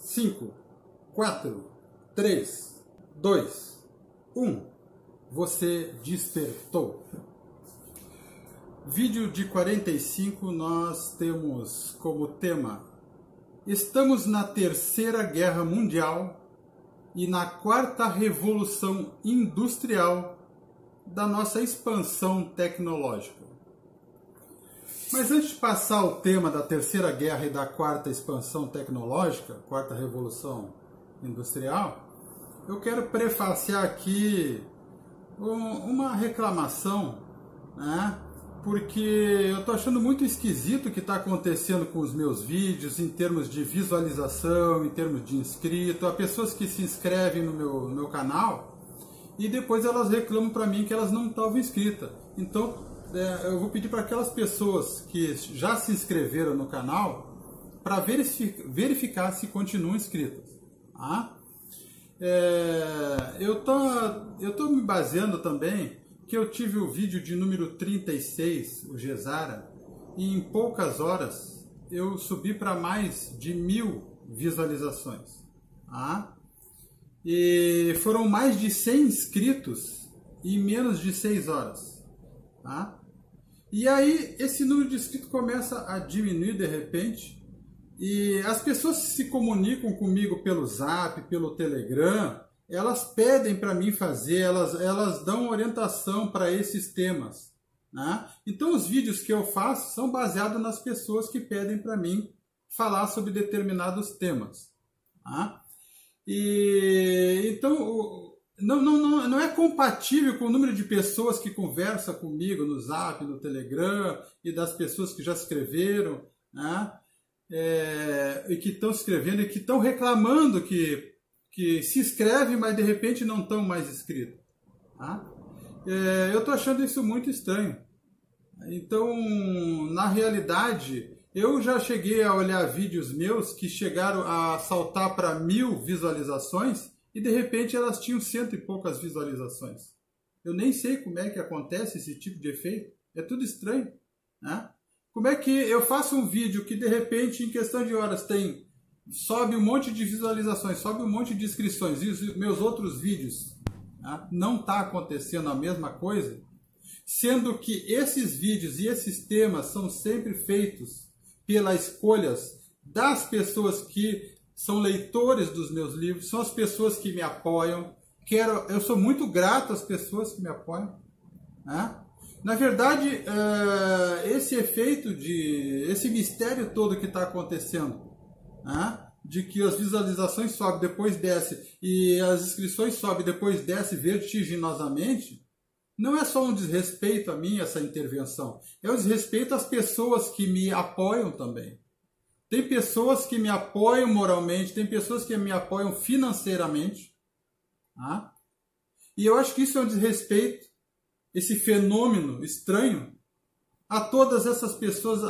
5, 4, 3, 2, 1. Você despertou. Vídeo de 45 nós temos como tema: estamos na Terceira Guerra Mundial e na quarta revolução industrial da nossa expansão tecnológica. Mas antes de passar o tema da Terceira Guerra e da quarta expansão tecnológica, quarta revolução industrial, eu quero prefaciar aqui uma reclamação, né? Porque eu estou achando muito esquisito o que está acontecendo com os meus vídeos em termos de visualização, em termos de inscrito. Há pessoas que se inscrevem no meu canal e depois elas reclamam para mim que elas não estavam inscritas. Então eu vou pedir para aquelas pessoas que já se inscreveram no canal para verificar se continuam inscritas. Tá? Eu tô me baseando também que eu tive o vídeo de número 36, o Gesara, e em poucas horas eu subi para mais de 1000 visualizações. Tá? E foram mais de 100 inscritos em menos de 6 horas. Tá? E aí esse número de inscritos começa a diminuir de repente, e as pessoas que se comunicam comigo pelo Zap, pelo Telegram, elas pedem para mim fazer, elas dão orientação para esses temas. Né? Então os vídeos que eu faço são baseados nas pessoas que pedem para mim falar sobre determinados temas. Tá? E então não é compatível com o número de pessoas que conversam comigo no Zap, no Telegram, e das pessoas que já escreveram, né? E que estão escrevendo e que estão reclamando que se inscrevem, mas de repente não estão mais inscritos. Tá? Eu estou achando isso muito estranho. Então, na realidade, eu já cheguei a olhar vídeos meus que chegaram a saltar para 1000 visualizações e de repente elas tinham 100 e poucas visualizações. Eu nem sei como é que acontece esse tipo de efeito. É tudo estranho. Né? Como é que eu faço um vídeo que de repente em questão de horas sobe um monte de visualizações, sobe um monte de inscrições, e os meus outros vídeos, né, não está acontecendo a mesma coisa, sendo que esses vídeos e esses temas são sempre feitos pelas escolhas das pessoas que são leitores dos meus livros, são as pessoas que me apoiam. Eu sou muito grato às pessoas que me apoiam. Né? Na verdade, esse mistério todo que está acontecendo, né? De que as visualizações sobem, depois desce, e as inscrições sobem, depois desce vertiginosamente, não é só um desrespeito a mim essa intervenção, é um desrespeito às pessoas que me apoiam também. Tem pessoas que me apoiam moralmente, tem pessoas que me apoiam financeiramente. Tá? E eu acho que isso é um desrespeito, esse fenômeno estranho, a todas essas pessoas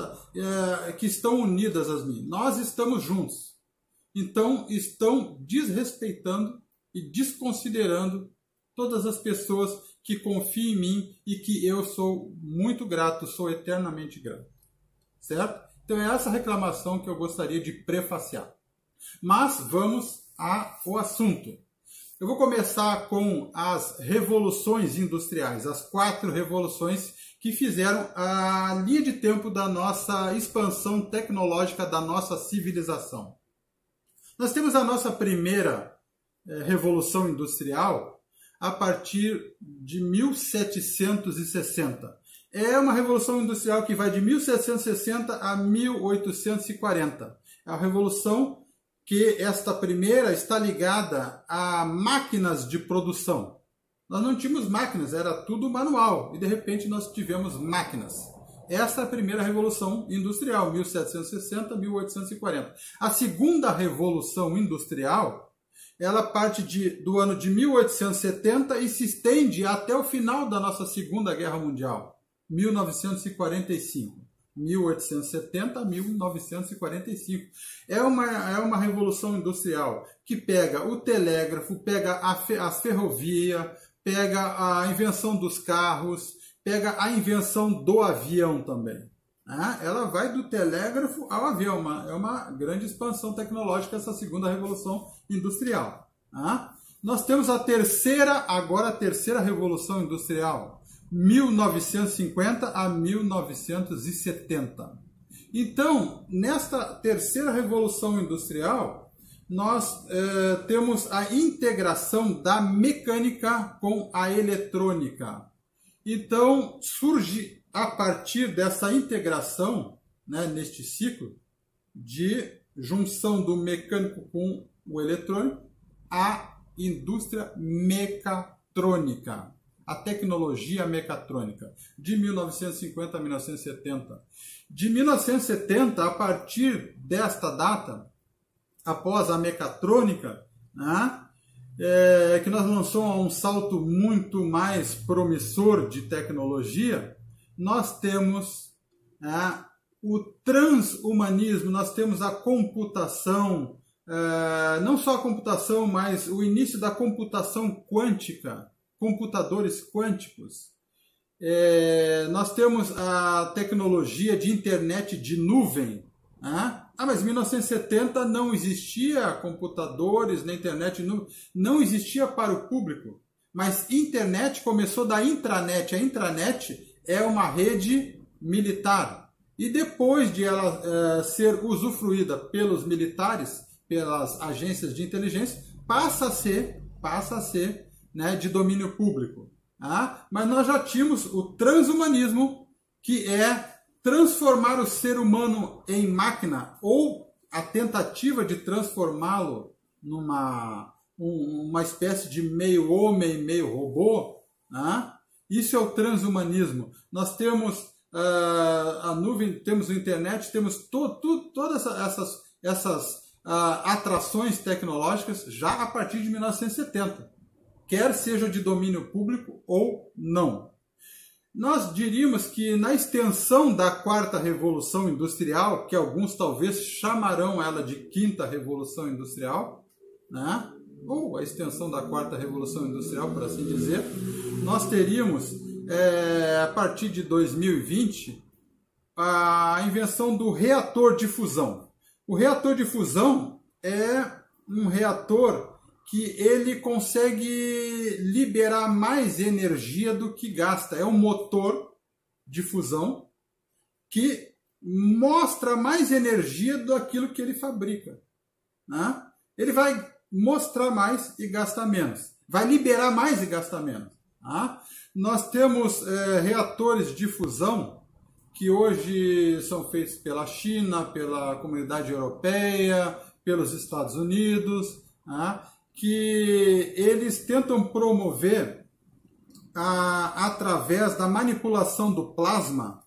que estão unidas a mim. Nós estamos juntos. Então, estão desrespeitando e desconsiderando todas as pessoas que confiam em mim e que eu sou muito grato, sou eternamente grato. Certo? Então, é essa reclamação que eu gostaria de prefaciar. Mas vamos ao assunto. Eu vou começar com as revoluções industriais, as 4 revoluções que fizeram a linha de tempo da nossa expansão tecnológica, da nossa civilização. Nós temos a nossa primeira revolução industrial a partir de 1760. É uma revolução industrial que vai de 1760 a 1840. É a revolução que esta primeira está ligada a máquinas de produção. Nós não tínhamos máquinas, era tudo manual, e de repente nós tivemos máquinas. Essa é a primeira revolução industrial, 1760 a 1840. A segunda revolução industrial, ela parte do ano de 1870 e se estende até o final da nossa Segunda Guerra Mundial, 1945. 1870 a 1945. É uma revolução industrial que pega o telégrafo, pega as ferrovias, pega a invenção dos carros, pega a invenção do avião também. né? Ela vai do telégrafo ao avião. É uma grande expansão tecnológica essa segunda revolução industrial. Né? Nós temos a terceira revolução industrial, 1950 a 1970. Então, nesta terceira revolução industrial, nós temos a integração da mecânica com a eletrônica. Então, surge a partir dessa integração, né, neste ciclo de junção do mecânico com o eletrônico, a indústria mecatrônica, a tecnologia mecatrônica, de 1950 a 1970. De 1970, a partir desta data, após a mecatrônica, né, que nós lançamos um salto muito mais promissor de tecnologia, nós temos o transhumanismo, nós temos a computação, não só a computação, mas o início da computação quântica, computadores quânticos. Nós temos a tecnologia de internet de nuvem. Mas em 1970 não existia computadores, nem internet de nuvem, não existia para o público. Mas internet começou da intranet. A intranet é uma rede militar. E depois de ela ser usufruída pelos militares, pelas agências de inteligência, passa a ser, né, de domínio público. Mas nós já tínhamos o transhumanismo, que é transformar o ser humano em máquina, ou a tentativa de transformá-lo numa uma espécie de meio homem, meio robô. Isso é o transhumanismo. Nós temos a nuvem, temos a internet, temos todas essas atrações tecnológicas já a partir de 1970. Quer seja de domínio público ou não. Nós diríamos que na extensão da quarta revolução industrial, que alguns talvez chamarão ela de quinta revolução industrial, né? Ou a extensão da quarta revolução industrial, por assim dizer, nós teríamos, a partir de 2020, a invenção do reator de fusão. O reator de fusão é um reator que ele consegue liberar mais energia do que gasta. É um motor de fusão que mostra mais energia do aquilo que ele fabrica. Né? Ele vai mostrar mais e gastar menos. Vai liberar mais e gastar menos. Né? Nós temos reatores de fusão que hoje são feitos pela China, pela Comunidade Europeia, pelos Estados Unidos, né? Que eles tentam promover, através da manipulação do plasma,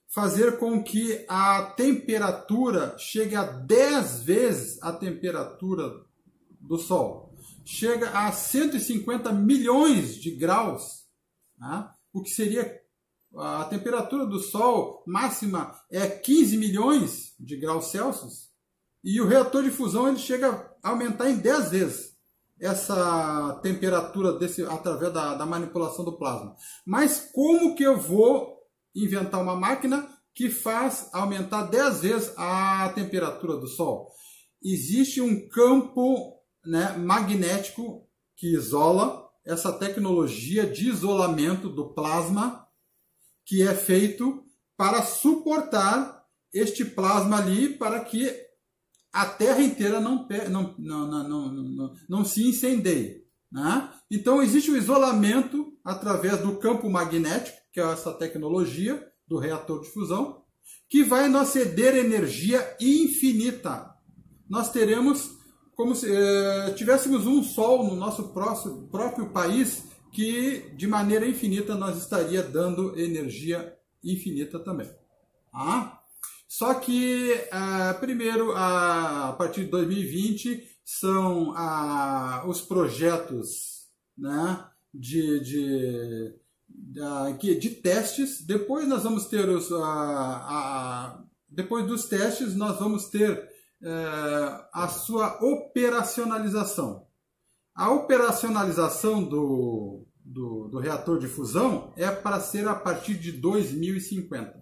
fazer com que a temperatura chegue a 10 vezes a temperatura do Sol. Chega a 150 milhões de graus, né? O que seria a temperatura do Sol máxima é 15 milhões de graus Celsius, e o reator de fusão ele chega a aumentar em 10 vezes essa temperatura através da manipulação do plasma. Mas como que eu vou inventar uma máquina que faz aumentar 10 vezes a temperatura do Sol? Existe um campo, né, magnético que isola, essa tecnologia de isolamento do plasma, que é feito para suportar este plasma ali, para que a Terra inteira não se incendeie. Né? Então existe o isolamento através do campo magnético, que é essa tecnologia do reator de fusão, que vai nos ceder energia infinita. Nós teremos como se tivéssemos um Sol no nosso próprio país, que de maneira infinita nós estaria dando energia infinita também. Só que, primeiro, a partir de 2020, são os projetos, né, de testes. Depois nós vamos ter depois dos testes, nós vamos ter a sua operacionalização. A operacionalização do reator de fusão é para ser a partir de 2050.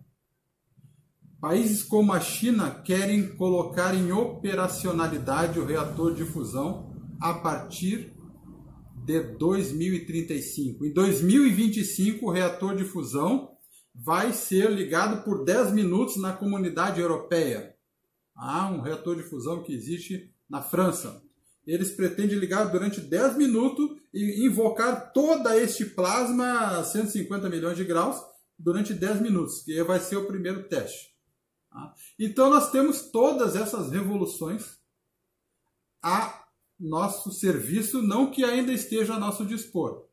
Países como a China querem colocar em operacionalidade o reator de fusão a partir de 2035. Em 2025, o reator de fusão vai ser ligado por 10 minutos na comunidade europeia. Há um reator de fusão que existe na França. Eles pretendem ligar durante 10 minutos e invocar todo este plasma a 150 milhões de graus durante 10 minutos, que vai ser o primeiro teste. Então nós temos todas essas revoluções a nosso serviço, não que ainda esteja a nosso dispor,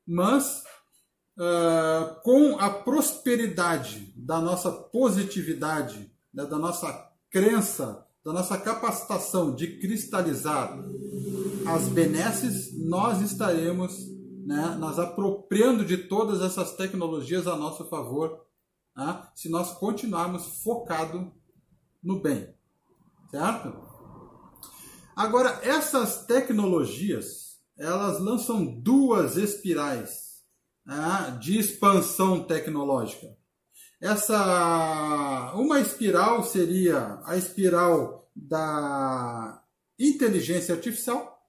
mas com a prosperidade da nossa positividade, né, da nossa crença, da nossa capacitação de cristalizar as benesses, nós estaremos, né, nos apropriando de todas essas tecnologias a nosso favor, né, se nós continuarmos focados no bem, certo? Agora, essas tecnologias, elas lançam duas espirais, né, de expansão tecnológica. Uma espiral seria a espiral da inteligência artificial,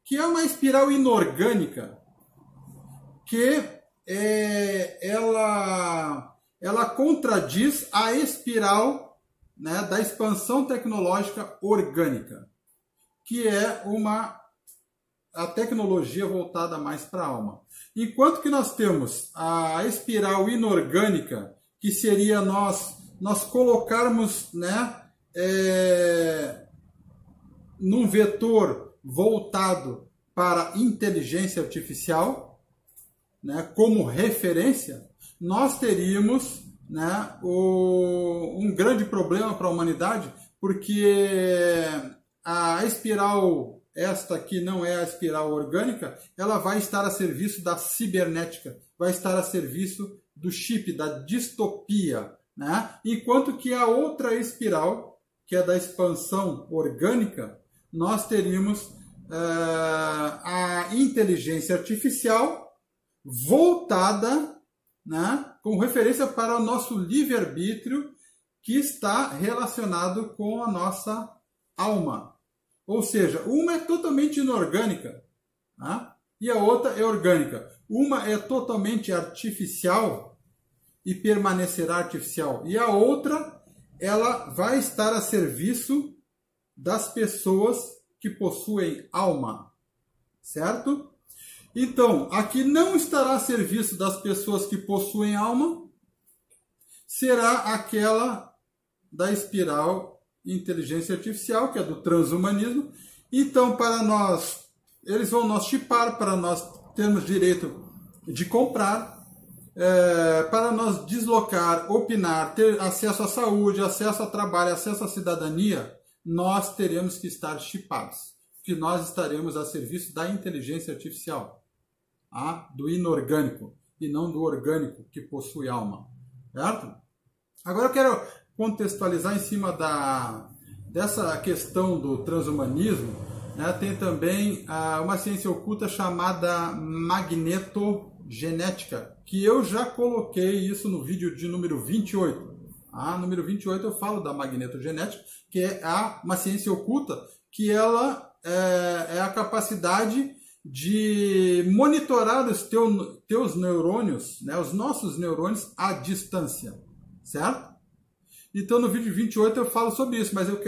que é uma espiral inorgânica, que ela contradiz a espiral, né, da expansão tecnológica orgânica, que é a tecnologia voltada mais para a alma. Enquanto que nós temos a espiral inorgânica, que seria nós colocarmos, né, num vetor voltado para a inteligência artificial, né, como referência, nós teríamos, né, um grande problema para a humanidade, porque a espiral, esta que não é a espiral orgânica, ela vai estar a serviço da cibernética, vai estar a serviço do chip, da distopia, né? Enquanto que a outra espiral, que é da expansão orgânica, nós teríamos a inteligência artificial voltada, né, com referência para o nosso livre-arbítrio, que está relacionado com a nossa alma. Ou seja, uma é totalmente inorgânica, né, e a outra é orgânica. Uma é totalmente artificial e permanecerá artificial. E a outra, ela vai estar a serviço das pessoas que possuem alma. Certo? Então, aqui não estará a serviço das pessoas que possuem alma, será aquela da espiral inteligência artificial, que é do transhumanismo. Então, eles vão nos chipar para nós termos direito de comprar, para nós deslocar, opinar, ter acesso à saúde, acesso ao trabalho, acesso à cidadania, nós teremos que estar chipados, que nós estaremos a serviço da inteligência artificial, do inorgânico, e não do orgânico que possui alma, certo? Agora eu quero contextualizar em cima dessa questão do transhumanismo, né? Tem também uma ciência oculta chamada magnetogenética, que eu já coloquei isso no vídeo de número 28. Número 28 eu falo da magnetogenética, que é uma ciência oculta, que ela é a capacidade de monitorar os teus neurônios, né, os nossos neurônios à distância, certo? Então no vídeo 28 eu falo sobre isso, mas eu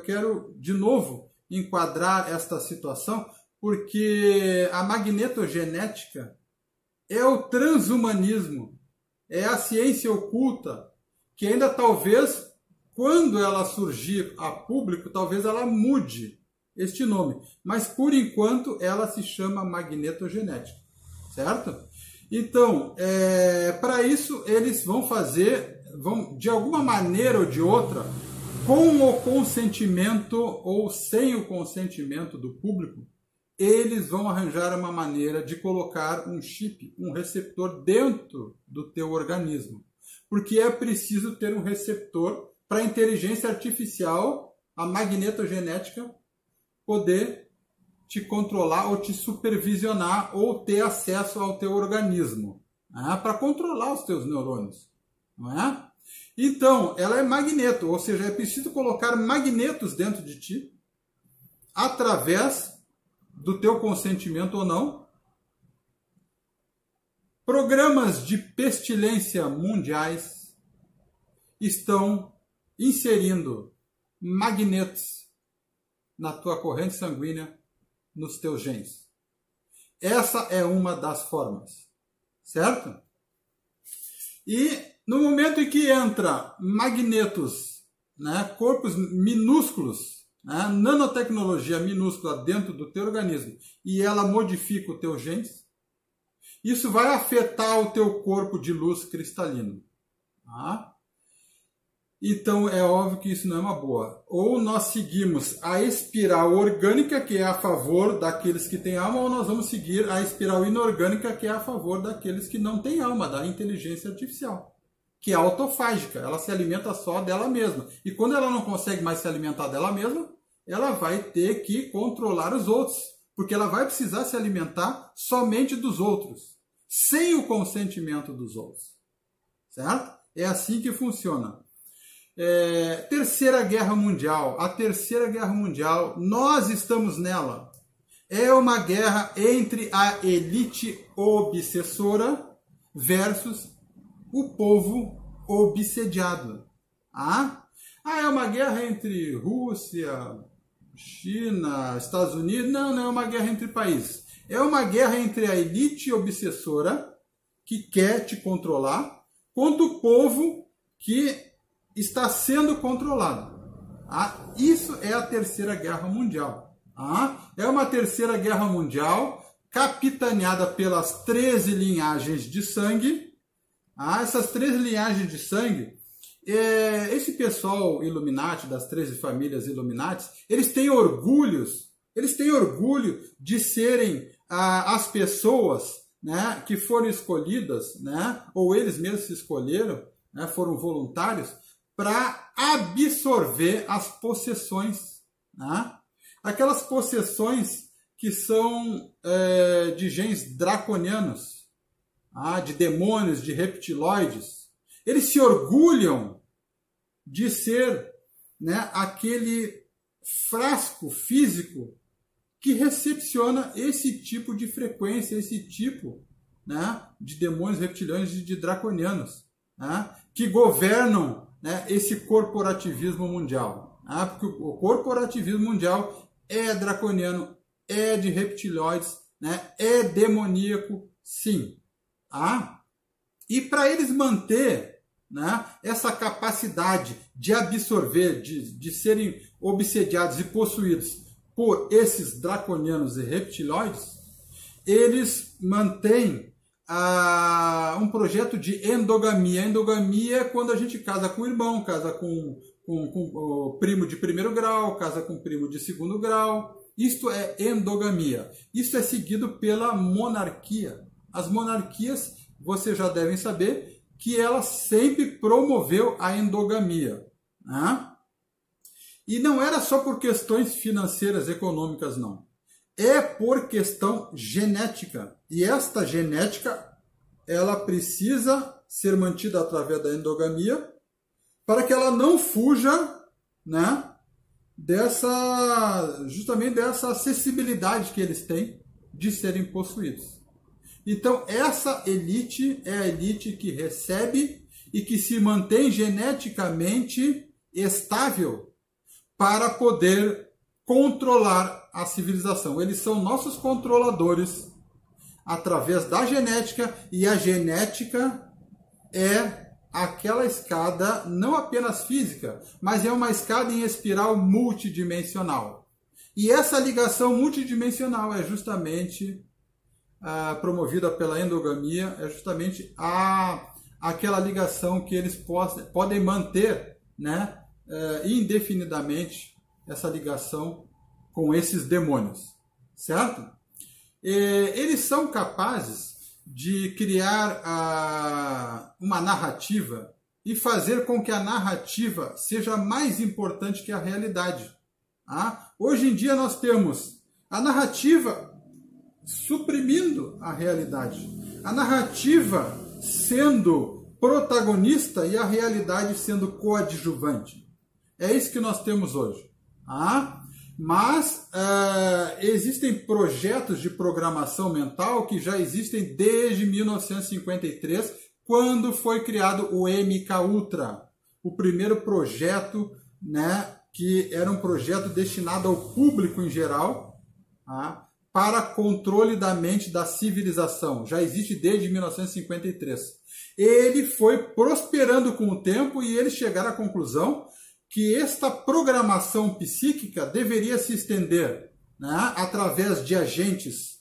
quero de novo enquadrar esta situação, porque a magnetogenética é o transhumanismo, é a ciência oculta, que ainda talvez, quando ela surgir a público, talvez ela mude este nome. Mas, por enquanto, ela se chama magnetogenética, certo? Então, para isso, eles vão de alguma maneira ou de outra, com o consentimento ou sem o consentimento do público, eles vão arranjar uma maneira de colocar um chip, um receptor dentro do teu organismo. Porque é preciso ter um receptor para a inteligência artificial, a magnetogenética, poder te controlar ou te supervisionar ou ter acesso ao teu organismo, né? Para controlar os teus neurônios, não é? Então, ela é magneto, ou seja, é preciso colocar magnetos dentro de ti, através do teu consentimento ou não. Programas de pestilência mundiais estão inserindo magnetos na tua corrente sanguínea, nos teus genes. Essa é uma das formas, certo? E no momento em que entra magnetos, né, corpos minúsculos, né, nanotecnologia minúscula dentro do teu organismo, e ela modifica os teus genes, isso vai afetar o teu corpo de luz cristalino. Tá? Então é óbvio que isso não é uma boa. Ou nós seguimos a espiral orgânica, que é a favor daqueles que têm alma, ou nós vamos seguir a espiral inorgânica, que é a favor daqueles que não têm alma, da inteligência artificial, que é autofágica, ela se alimenta só dela mesma. E quando ela não consegue mais se alimentar dela mesma, ela vai ter que controlar os outros, porque ela vai precisar se alimentar somente dos outros, sem o consentimento dos outros. Certo? É assim que funciona. Terceira Guerra Mundial. A Terceira Guerra Mundial, nós estamos nela. É uma guerra entre a elite obsessora versus o povo obsediado. É uma guerra entre Rússia, China, Estados Unidos. Não é uma guerra entre países. É uma guerra entre a elite obsessora, que quer te controlar, contra o povo que está sendo controlado. Isso é a Terceira Guerra Mundial. É uma Terceira Guerra Mundial capitaneada pelas 13 linhagens de sangue. Essas 13 linhagens de sangue, esse pessoal Illuminati, das 13 famílias Illuminati, eles têm orgulho de serem as pessoas, né, que foram escolhidas, né, ou eles mesmos se escolheram, né, foram voluntários, para absorver as possessões, né? Aquelas possessões que são de genes draconianos, de demônios, de reptiloides. Eles se orgulham de ser, né, aquele frasco físico que recepciona esse tipo de frequência, esse tipo, né, de demônios reptilianos e de draconianos, né, que governam, né, esse corporativismo mundial. Porque o corporativismo mundial é draconiano, é de reptiloides, né, é demoníaco, sim. E para eles manter, né, essa capacidade de absorver, de serem obsediados e possuídos por esses draconianos e reptiloides, eles mantêm um projeto de endogamia. Endogamia é quando a gente casa com o irmão, casa com o primo de primeiro grau, casa com o primo de segundo grau. Isto é endogamia. Isso é seguido pela monarquia. As monarquias, vocês já devem saber que ela sempre promoveu a endogamia. E não era só por questões financeiras, econômicas, não. É por questão genética. E esta genética, ela precisa ser mantida através da endogamia para que ela não fuja, né, justamente dessa acessibilidade que eles têm de serem possuídos. Então, essa elite é a elite que recebe e que se mantém geneticamente estável para poder controlar a civilização. Eles são nossos controladores através da genética, e a genética é aquela escada não apenas física, mas é uma escada em espiral multidimensional. E essa ligação multidimensional é justamente promovida pela endogamia, é justamente aquela ligação que eles podem manter, né, indefinidamente, essa ligação com esses demônios, certo? Eles são capazes de criar uma narrativa e fazer com que a narrativa seja mais importante que a realidade. Hoje em dia nós temos a narrativa suprimindo a realidade, a narrativa sendo protagonista e a realidade sendo coadjuvante. É isso que nós temos hoje. Mas existem projetos de programação mental que já existem desde 1953, quando foi criado o MKUltra, o primeiro projeto, né, que era um projeto destinado ao público em geral, para controle da mente da civilização. Já existe desde 1953. Ele foi prosperando com o tempo e eles chegaram à conclusão que esta programação psíquica deveria se estender, né, através de agentes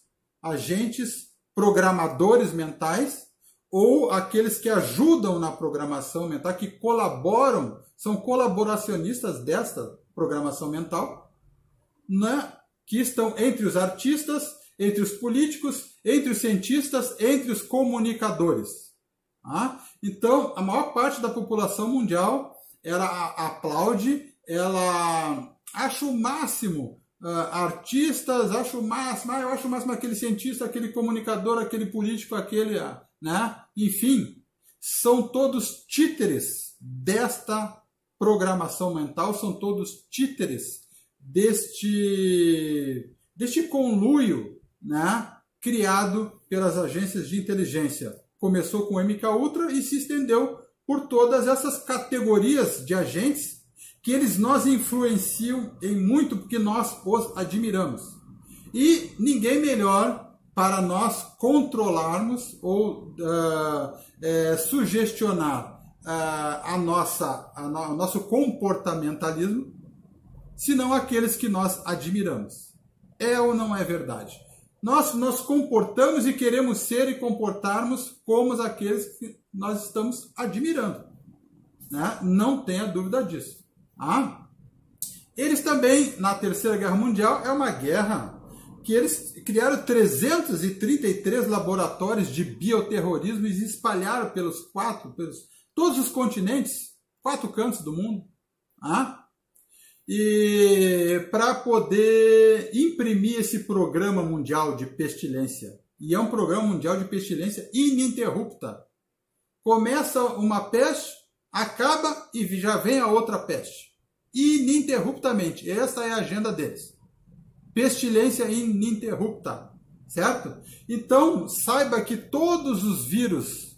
programadores mentais, ou aqueles que ajudam na programação mental, que colaboram, são colaboracionistas desta programação mental, né, que estão entre os artistas, entre os políticos, entre os cientistas, entre os comunicadores. Então, a maior parte da população mundial ela aplaude, ela acha o máximo artistas, acha o máximo, eu acho o máximo aquele cientista, aquele comunicador, aquele político, aquele, né? Enfim, são todos títeres desta programação mental, são todos títeres deste conluio, né, criado pelas agências de inteligência. Começou com o MKUltra e se estendeu por todas essas categorias de agentes que eles nos influenciam em muito porque nós os admiramos. E ninguém melhor para nós controlarmos ou sugestionar o nosso comportamentalismo, senão aqueles que nós admiramos. É ou não é verdade? Nós nos comportamos e queremos ser e comportarmos como aqueles que nós estamos admirando, né? Não tenha dúvida disso. Eles também, na Terceira Guerra Mundial, é uma guerra que eles criaram 333 laboratórios de bioterrorismo e espalharam pelos todos os continentes, 4 cantos do mundo, e para poder imprimir esse programa mundial de pestilência. E é um programa mundial de pestilência ininterrupta. Começa uma peste, acaba e já vem a outra peste. Ininterruptamente. Essa é a agenda deles. Pestilência ininterrupta. Certo? Então, saiba que todos os vírus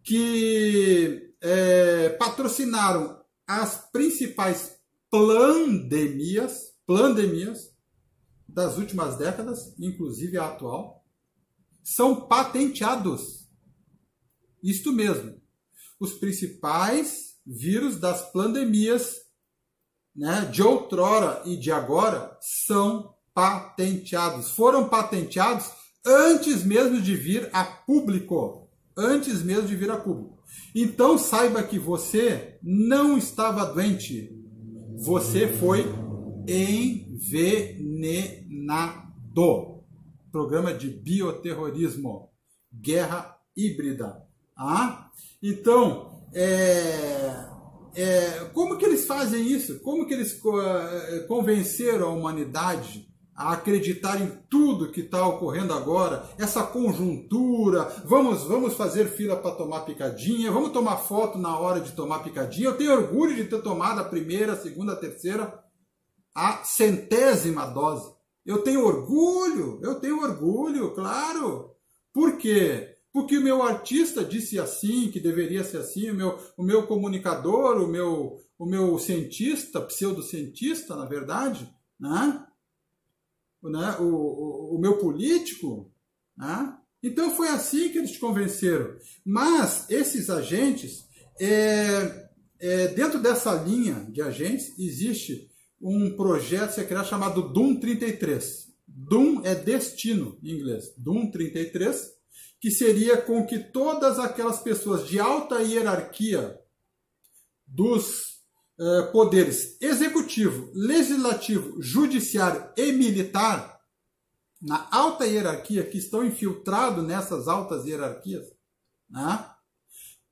que patrocinaram as principais pandemias das últimas décadas, inclusive a atual, são patenteados. Isto mesmo. Os principais vírus das pandemias, né, de outrora e de agora são patenteados. Foram patenteados antes mesmo de vir a público. Antes mesmo de vir a público. Então saiba que você não estava doente. Você foi envenenado. Programa de bioterrorismo. Guerra híbrida. Então, como que eles fazem isso? Como que eles convenceram a humanidade a acreditar em tudo que está ocorrendo agora? Essa conjuntura, vamos fazer fila para tomar picadinha, vamos tomar foto na hora de tomar picadinha. Eu tenho orgulho de ter tomado a primeira, a segunda, a terceira, a 100ª dose. Eu tenho orgulho, claro. Por quê? Porque o meu artista disse assim, que deveria ser assim, o meu comunicador, o meu cientista, pseudocientista, na verdade, né? O meu político, né? Então foi assim que eles te convenceram. Mas esses agentes, dentro dessa linha de agentes, existe um projeto secreto chamado Doom 33. Doom é destino em inglês. Doom 33, que seria com que todas aquelas pessoas de alta hierarquia dos poderes executivo, legislativo, judiciário e militar, na alta hierarquia, que estão infiltrados nessas altas hierarquias, né,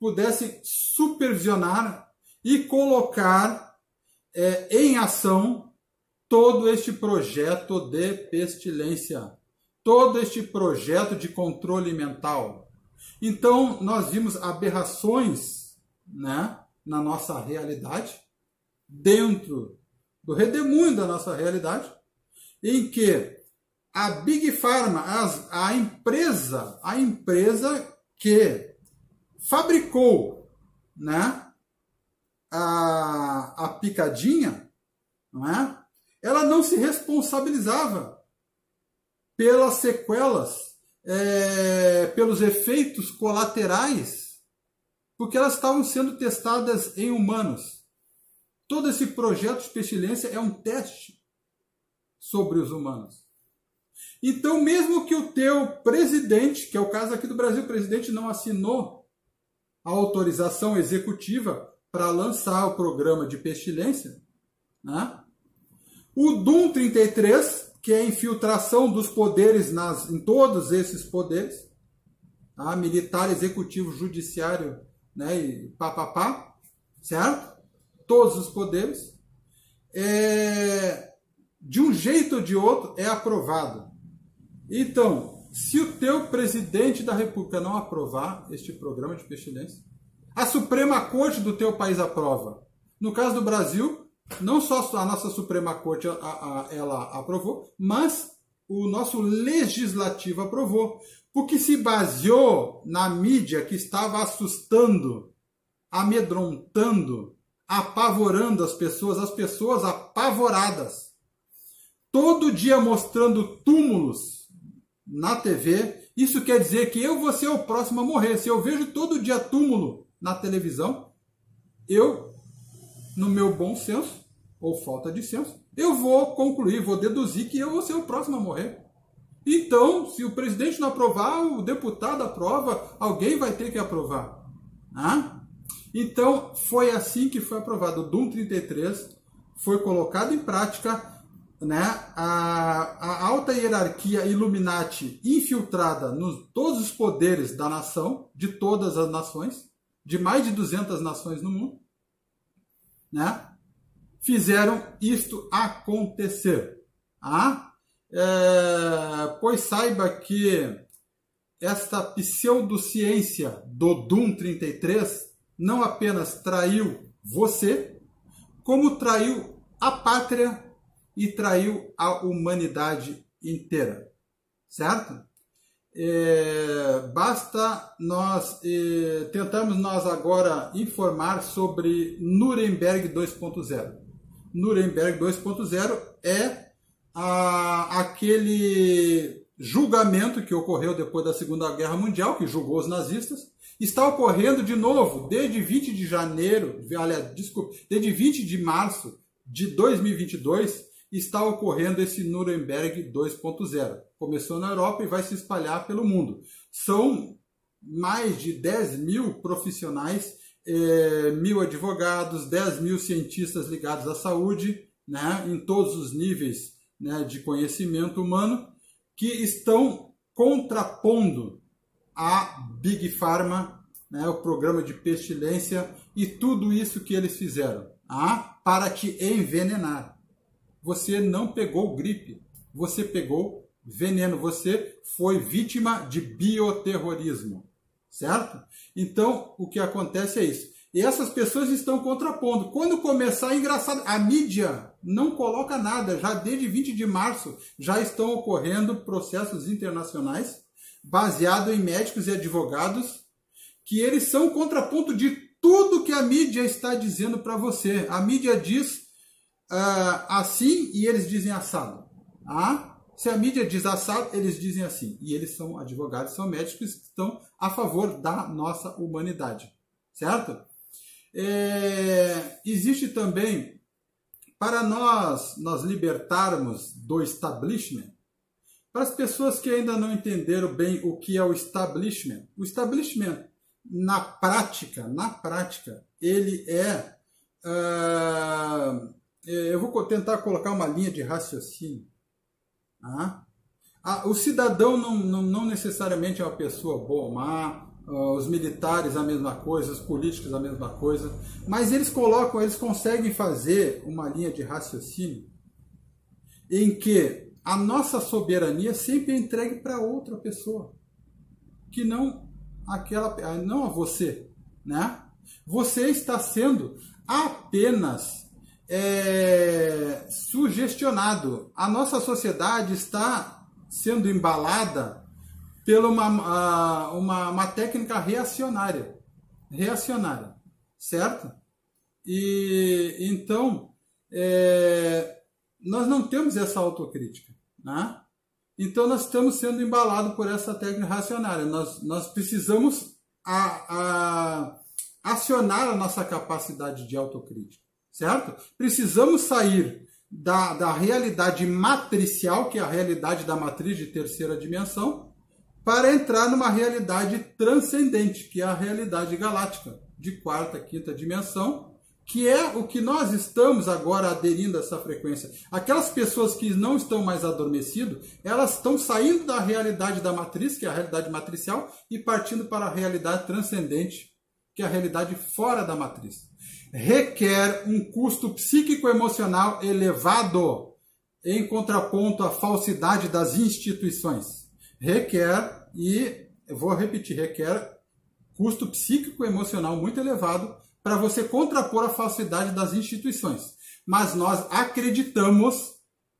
pudessem supervisionar e colocar em ação todo este projeto de pestilência, todo este projeto de controle mental. Então, nós vimos aberrações, né, na nossa realidade, dentro do redemoinho da nossa realidade, em que a Big Pharma, a empresa que fabricou, né, a picadinha, não é? Ela não se responsabilizava pelas sequelas, pelos efeitos colaterais, porque elas estavam sendo testadas em humanos. Todo esse projeto de pestilência é um teste sobre os humanos. Então, mesmo que o teu presidente, que é o caso aqui do Brasil, o presidente não assinou a autorização executiva para lançar o programa de pestilência, né? O DUM 33, que é a infiltração dos poderes em todos esses poderes, tá? Militar, executivo, judiciário, né? E papapá, certo? Todos os poderes, de um jeito ou de outro, é aprovado. Então, se o teu presidente da República não aprovar este programa de pestilência, a Suprema Corte do teu país aprova. No caso do Brasil, não só a nossa Suprema Corte ela aprovou, mas o nosso Legislativo aprovou, porque se baseou na mídia que estava assustando, amedrontando, apavorando as pessoas apavoradas. Todo dia mostrando túmulos na TV. Isso quer dizer que eu vou ser o próximo a morrer. Se eu vejo todo dia túmulo na televisão, eu, no meu bom senso, ou falta de senso, eu vou concluir, vou deduzir que eu vou ser o próximo a morrer. Então, se o presidente não aprovar, o deputado aprova, alguém vai ter que aprovar. Então, foi assim que foi aprovado. O DUM 33 foi colocado em prática, né? A alta hierarquia Illuminati infiltrada nos todos os poderes da nação, de todas as nações, de mais de 200 nações no mundo, né? Fizeram isto acontecer. Pois saiba que esta pseudociência do DUM 33 não apenas traiu você, como traiu a pátria e traiu a humanidade inteira, certo? Basta nós tentarmos agora informar sobre Nuremberg 2.0. Nuremberg 2.0 é aquele julgamento que ocorreu depois da Segunda Guerra Mundial, que julgou os nazistas. Está ocorrendo de novo, desde 20 de março de 2022, está ocorrendo esse Nuremberg 2.0. Começou na Europa e vai se espalhar pelo mundo. São mais de 10 mil profissionais, 1.000 advogados, 10 mil cientistas ligados à saúde, né, em todos os níveis, né, de conhecimento humano, que estão contrapondo a Big Pharma, né, o programa de pestilência e tudo isso que eles fizeram, para te envenenar. Você não pegou gripe, você pegou veneno, você foi vítima de bioterrorismo, certo? Então, o que acontece é isso. E essas pessoas estão contrapondo. Quando começar, engraçado, a mídia não coloca nada. Já desde 20 de março já estão ocorrendo processos internacionais baseados em médicos e advogados que eles são contraponto de tudo que a mídia está dizendo para você. A mídia diz assim e eles dizem assado. Se a mídia diz assado, eles dizem assim. E eles são advogados, são médicos que estão a favor da nossa humanidade, certo? Existe também, para nós libertarmos do establishment, para as pessoas que ainda não entenderam bem o que é o establishment na prática, ele eu vou tentar colocar uma linha de raciocínio. O cidadão não necessariamente é uma pessoa boa ou má, os militares a mesma coisa, os políticos a mesma coisa, mas eles conseguem fazer uma linha de raciocínio em que a nossa soberania sempre é entregue para outra pessoa, que não não a você, né? Você está sendo apenas sugestionado. A nossa sociedade está sendo embalada pela uma técnica reacionária, certo? E então nós não temos essa autocrítica, né? Então nós estamos sendo embalados por essa técnica reacionária. Nós precisamos acionar a nossa capacidade de autocrítica, certo? Precisamos sair da realidade matricial, que é a realidade da matriz de terceira dimensão, para entrar numa realidade transcendente, que é a realidade galáctica, de quarta, quinta dimensão, que é o que nós estamos agora aderindo a essa frequência. Aquelas pessoas que não estão mais adormecidas, elas estão saindo da realidade da matriz, que é a realidade matricial, e partindo para a realidade transcendente, que é a realidade fora da matriz. Requer um custo psíquico-emocional elevado, em contraponto à falsidade das instituições. Requer, e eu vou repetir, requer custo psíquico-emocional muito elevado para você contrapor a falsidade das instituições. Mas nós acreditamos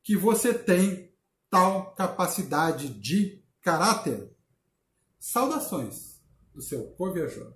que você tem tal capacidade de caráter. Saudações do seu co-viajor.